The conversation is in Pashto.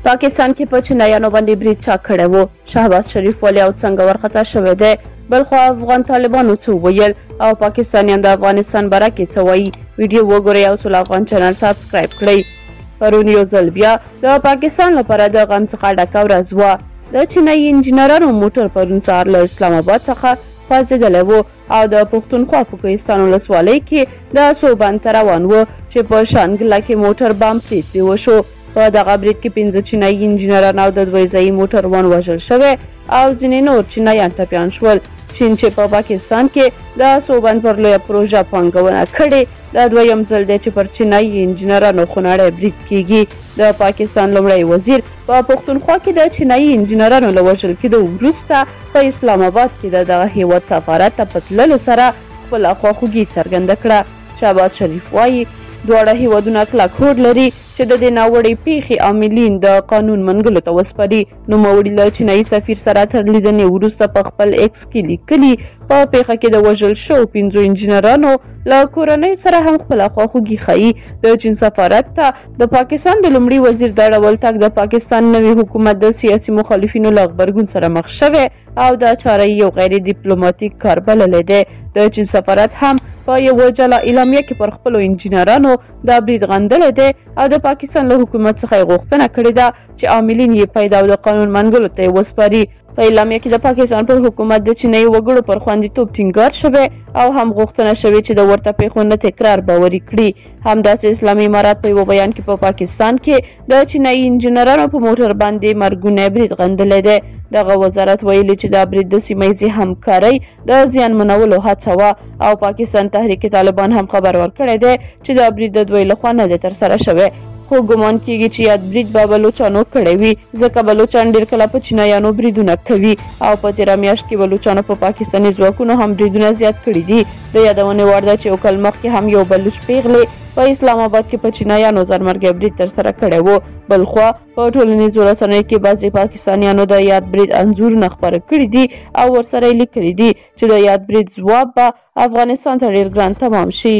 پاکستان کې په چینایانو باندې برید چا کړی و؟ شهباز شریف ولې او څنګه ورخطا شوی دی؟ بلخوا افغان طالبانو څه وویل او پاکستانیان د افغانستان باره کې څه وایي؟ ویډیو وګورئ او سول افغان چینل سابسکرایب کړئ. پرون یو ځل بیا د پاکستان لپاره د غم څخه ډکه ورځ وه. د چینایي انجینرانو موټر پرون سهار له اسلام آباد څخه خوځېدلی و او د پښتونخوا په کوهستان ولسوالۍ کې د صوبان ته روان و چې په شانګله کې موټر بم برید پرې وشو. په دغه برید کې 5 چینایي انجینران او د 2 ځایي موټروان وژل شوي او ځینې نور چینایان ټپیان شول. چین چې په پاکستان کې د صوبان پر لویه پروژه پانګونه کړې، د دویم ځل دی چې پر چینایي انجینرانو خونړی برید کیږي. د پاکستان لومړی وزیر په پښتونخوا کې د چینایي انجینرانو له وژل کېدو وروسته په اسلام آباد کې د دغه هیواد سفارت ته په تللو سره خپله خواخوږي څرګنده کړه. شهباز شریف وایي دواړه هیوادونه کلک هوډ لري چې د دې ناوړې پیښې عاملین د قانون منګلو ته وسپاري. نوموړي له چینایي سفیر سره تر لیدنې وروسته په خپل ایکس کې لیکلي په پیښه کې د وژل شوو 5 انجینرانو له کورنیو سره هم خپله خواخوږي ښیي. د چین سفارت ته د پاکستان د لومړي وزیر د ډول تګ د پاکستان نوي حکومت د سیاسي مخالفینو له غبرګون سره مخ شوی او د چاره یو غیر ډیپلوماټیک کار بللی دی. د چین سفارت هم په یوه جلا اعلامیه کې پر خپلو انجینرانو دا برید غندلی دی او د پاکستان له حکومت څخه یې غوښتنه کړې ده چې عاملین یې پیدا او د قانون منګلو ته یې وسپاري. په اعلامیه کې د پاکستان پر حکومت د چینایي وګړو پر خوندیتوب ټینګار شوی او هم غوښتنه شوې چې د ورته پیښو نه تکرار باوري کړي. همداسې اسلامي امارات په یوه بیان کې په پاکستان کې د چینایي انجینرانو په موټر باندې مرګونی برید غندلی دی. دغه وزارت ویلي چې دا برید د سیمه ییزې همکارۍ د زیانمنولو هڅه وه او پاکستان تحریک طالبان هم خبر ورکړی دی چې دا برید د دوی لخوا نه دی ترسره شوی، خو ګمان کیږي چې یاد برید به بلوچانو کړی وي ځکه بلوچان ډېر کله په چینایانو بریدونه کوي او په تېره میاشت کې بلوچانو په پاکستاني ځواکونو هم بریدونه زیات کړي دي. د یادونې وړ ده چې یو کال مخکې هم یو بلوچ پیغلې په اسلام آباد کې په چینایانو ځانمرګی برید ترسره کړی و. بلخوا په ټولنیزو رسنیو کې بعضې پاکستانیانو د یاد برید انځورونه خپاره کړي دي او ورسره یې لیکلي دي چې د یاد برید ځواب به افغانستان ته ډېر ګران تمام شي.